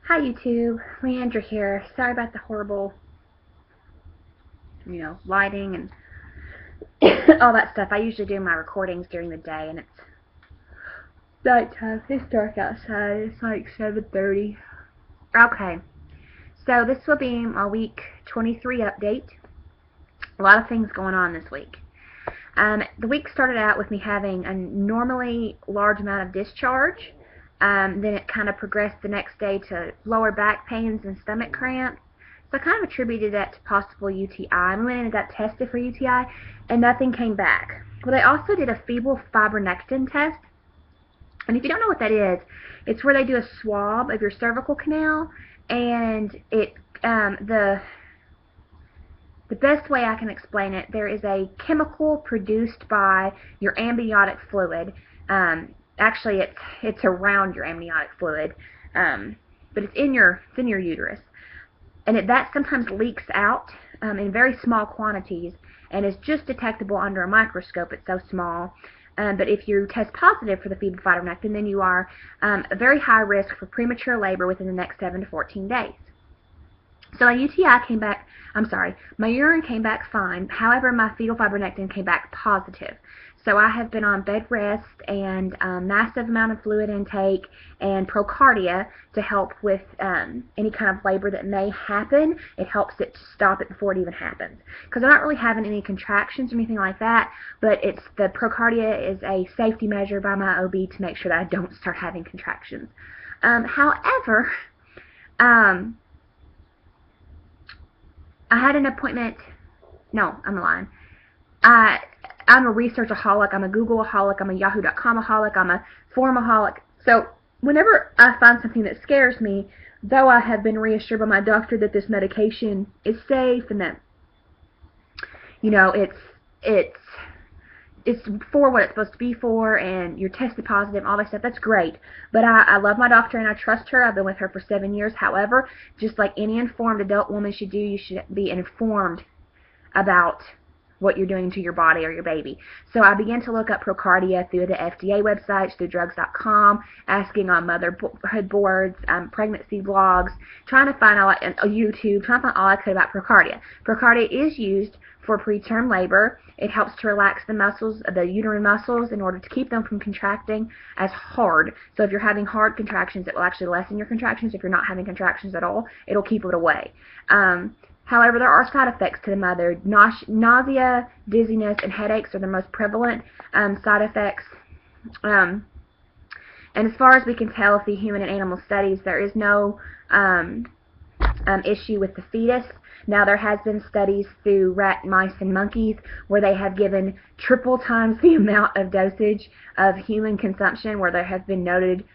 Hi YouTube, Leandra here. Sorry about the horrible, lighting and all that stuff. I usually do my recordings during the day and it's nighttime. It's dark outside. It's like 7:30. Okay, so this will be my week 23 update. A lot of things going on this week. The week started out with me having a normally large amount of discharge. Then it kind of progressed the next day to lower back pains and stomach cramps. So I kind of attributed that to possible UTI. We went in and got tested for UTI, and nothing came back. Well, they also did a fetal fibronectin test. And if you don't know what that is, it's where they do a swab of your cervical canal, and the best way I can explain it, there is a chemical produced by your amniotic fluid. Actually, it's around your amniotic fluid, but it's in your uterus, and that sometimes leaks out in very small quantities, and is just detectable under a microscope. It's so small. But if you test positive for the fetal fibronectin, then you are a very high risk for premature labor within the next 7 to 14 days. So my my urine came back fine. However, my fetal fibronectin came back positive. So I have been on bedrest and massive amount of fluid intake and procardia to help with any kind of labor that may happen. It helps it to stop it before it even happens. Because I'm not really having any contractions or anything like that, but the procardia is a safety measure by my OB to make sure that I don't start having contractions. However, I had an appointment. No, I'm lying. I'm a researchaholic. I'm a Googleaholic. I'm a Yahoo.com-aholic. I'm a forumaholic. So whenever I find something that scares me, though I have been reassured by my doctor that this medication is safe and that it's for what it's supposed to be for, and you're tested positive, all that stuff, that's great. But I love my doctor and I trust her. I've been with her for 7 years. However, just like any informed adult woman should do, you should be informed about what you're doing to your body or your baby. So I began to look up procardia through the FDA websites, through drugs.com, asking on motherhood boards, pregnancy blogs, trying to find out, YouTube, trying to find all I could about procardia. Procardia is used for preterm labor. It helps to relax the muscles, the uterine muscles, in order to keep them from contracting as hard. So if you're having hard contractions, it will actually lessen your contractions. If you're not having contractions at all, it'll keep it away. However, there are side effects to the mother. Nausea, dizziness, and headaches are the most prevalent side effects. And as far as we can tell through human and animal studies, there is no issue with the fetus. Now, there has been studies through rat, mice, and monkeys where they have given triple times the amount of dosage of human consumption, where there have been noted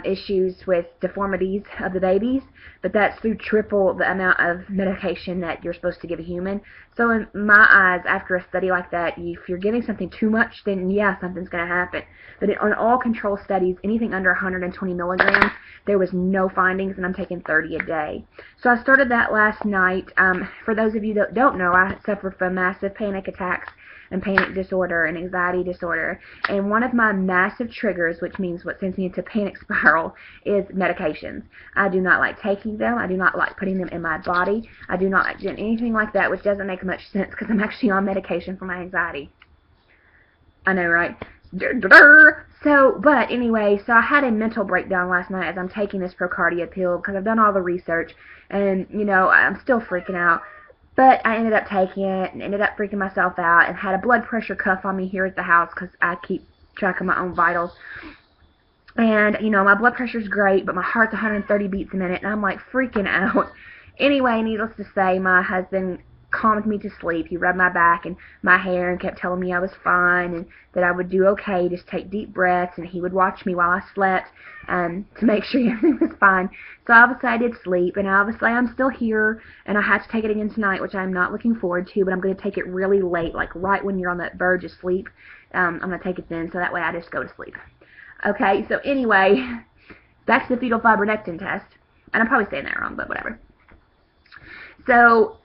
issues with deformities of the babies, but that's through triple the amount of medication that you're supposed to give a human. So in my eyes, after a study like that, if you're giving something too much, then yeah, something's going to happen. But on all control studies, anything under 120 milligrams, there was no findings, and I'm taking 30 a day. So I started that last night. For those of you that don't know, I suffer from massive panic attacks and panic disorder and anxiety disorder, and one of my massive triggers, which means what sends me into a panic spiral, is medications. I do not like taking them. I do not like putting them in my body. I do not like doing anything like that, which doesn't make much sense because I'm actually on medication for my anxiety. I know, right? But anyway, so I had a mental breakdown last night as I'm taking this procardia pill because I've done all the research, and I'm still freaking out. But I ended up taking it and ended up freaking myself out and had a blood pressure cuff on me here at the house because I keep track of my own vitals. And, my blood pressure's great, but my heart's 130 beats a minute, and I'm like freaking out. Anyway, needless to say, my husband calmed me to sleep. He rubbed my back and my hair and kept telling me I was fine and that I would do okay, just take deep breaths, and he would watch me while I slept to make sure everything was fine. So obviously I did sleep, and obviously I'm still here, and I have to take it again tonight, which I'm not looking forward to, but I'm going to take it really late, like right when you're on that verge of sleep. I'm going to take it then, so that way I just go to sleep. Okay, so anyway, back to the fetal fibronectin test. And I'm probably saying that wrong, but whatever. So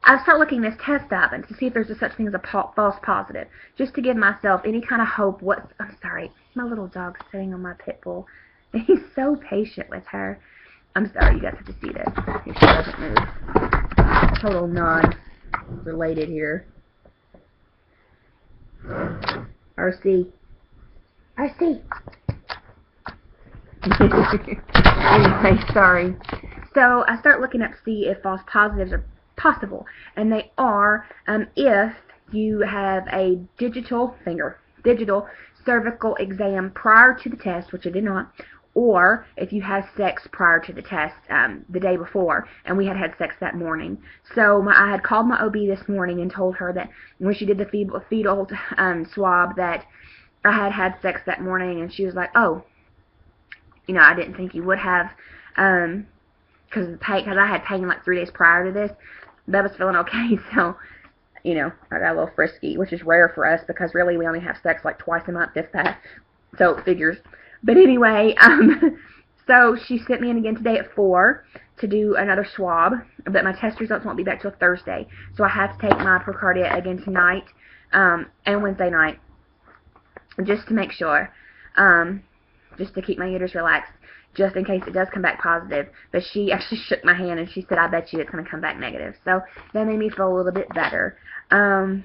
I start looking this test up and to see if there's such thing as a false positive, just to give myself any kind of hope. I'm sorry, my little dog's sitting on my pit bull, and he's so patient with her. I'm sorry, you guys have to see this. If she doesn't move. Total non-related here. RC. RC. Anyway, sorry. So I start looking up to see if false positives are possible, and they are if you have a digital cervical exam prior to the test, which I did not, or if you had sex prior to the test the day before, and we had sex that morning. So I had called my OB this morning and told her that when she did the fetal swab that I had sex that morning, and she was like, oh, you know, I didn't think you would have, because I had pain like 3 days prior to this, but I was feeling okay, so, you know, I got a little frisky, which is rare for us, because really we only have sex like twice a month, if that, so it figures. But anyway, so she sent me in again today at 4 to do another swab, but my test results won't be back till Thursday, so I have to take my precardia again tonight, and Wednesday night, just to make sure, just to keep my uterus relaxed, just in case it does come back positive. But she actually shook my hand and she said, I bet you it's going to come back negative. So that made me feel a little bit better. So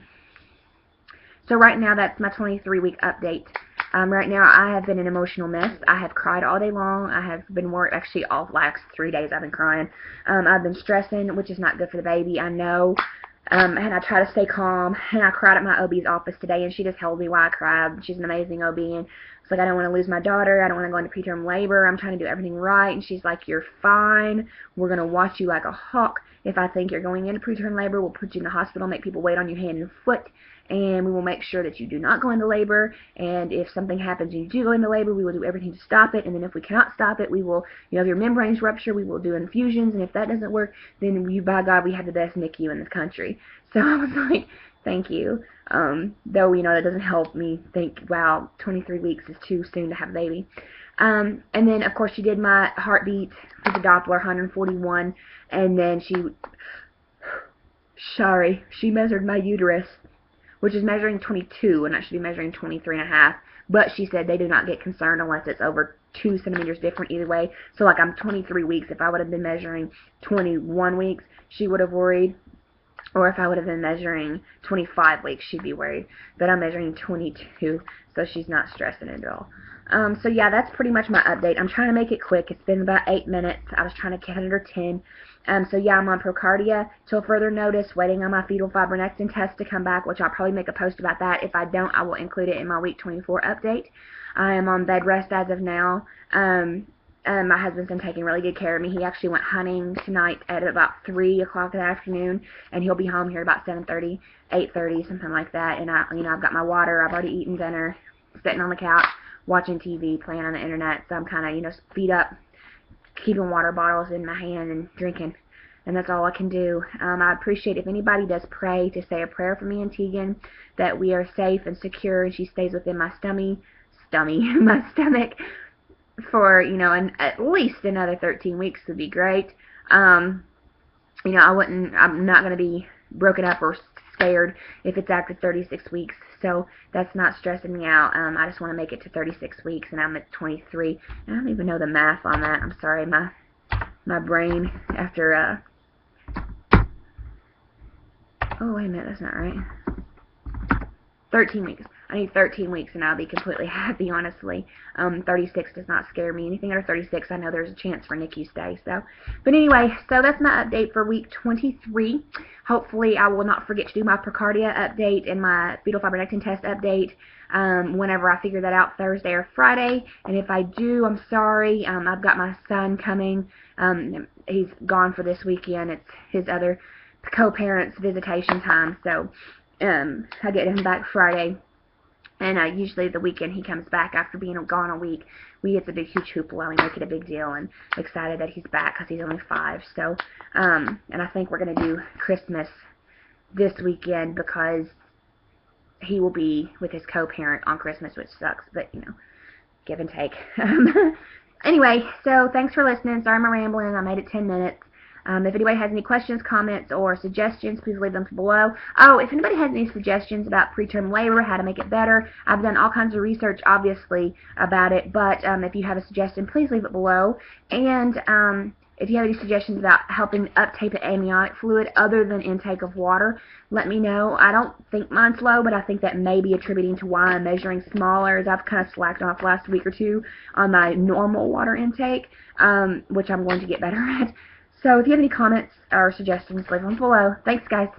right now, that's my 23-week update. Right now, I have been an emotional mess. I have cried all day long. I have been worried. Actually, all the last 3 days I've been crying. I've been stressing, which is not good for the baby, I know. And I try to stay calm. And I cried at my OB's office today, and she just held me while I cried. She's an amazing OB, and it's like, I don't want to lose my daughter. I don't want to go into preterm labor. I'm trying to do everything right. And she's like, you're fine. We're going to watch you like a hawk. If I think you're going into preterm labor, we'll put you in the hospital, make people wait on your hand and foot, and we will make sure that you do not go into labor. And if something happens and you do go into labor, we will do everything to stop it. And then if we cannot stop it, we will, you know, if your membranes rupture, we will do infusions. And if that doesn't work, then by God, we have the best NICU in this country. So I was like, thank you. Though, you know, that doesn't help me think, wow, 23 weeks is too soon to have a baby. And then, of course, she did my heartbeat with the Doppler, 141, and then she measured my uterus, which is measuring 22, and I should be measuring 23.5, but she said they do not get concerned unless it's over 2 centimeters different either way. So, like, I'm 23 weeks. If I would have been measuring 21 weeks, she would have worried. Or if I would have been measuring 25 weeks, she'd be worried. But I'm measuring 22, so she's not stressing at all. So yeah, that's pretty much my update. I'm trying to make it quick. It's been about 8 minutes. I was trying to get under 10. So yeah, I'm on Procardia till further notice, waiting on my fetal fibronectin test to come back, which I'll probably make a post about that. If I don't, I will include it in my week 24 update. I am on bed rest as of now. My husband's been taking really good care of me. He actually went hunting tonight at about 3 o'clock in the afternoon, and he'll be home here about 7:30, 8:30, something like that. And I've got my water. I've already eaten dinner, sitting on the couch, watching TV, playing on the internet. So I'm kind of, feet up, keeping water bottles in my hand and drinking. And that's all I can do. I appreciate if anybody does pray to say a prayer for me and Tegan, that we are safe and secure, and she stays within my my stomach, for, at least another 13 weeks would be great. I'm not going to be broken up or scared if it's after 36 weeks, so that's not stressing me out. I just want to make it to 36 weeks, and I'm at 23. I don't even know the math on that. I'm sorry, my brain after, oh, wait a minute, that's not right. 13 weeks. I need 13 weeks and I'll be completely happy, honestly. 36 does not scare me. Anything under 36, I know there's a chance for NICU stay. So, but anyway, so that's my update for week 23. Hopefully, I will not forget to do my Procardia update and my fetal fibronectin test update whenever I figure that out, Thursday or Friday. And if I do, I'm sorry. I've got my son coming. He's gone for this weekend. It's his other co-parents' visitation time. So, I get him back Friday. And usually the weekend he comes back after being gone a week. It's a big, huge hoopla. We make it a big deal, and excited that he's back because he's only 5. So, and I think we're going to do Christmas this weekend because he will be with his co-parent on Christmas, which sucks, but, give and take. Anyway, so thanks for listening. Sorry I'm rambling. I made it 10 minutes. If anybody has any questions, comments, or suggestions, please leave them below. Oh, if anybody has any suggestions about preterm labor, how to make it better, I've done all kinds of research, obviously, about it, but if you have a suggestion, please leave it below. And If you have any suggestions about helping uptake the amniotic fluid other than intake of water, let me know. I don't think mine's low, but I think that may be attributing to why I'm measuring smaller, as I've kind of slacked off last week or two on my normal water intake, which I'm going to get better at. So if you have any comments or suggestions, leave them below. Thanks, guys.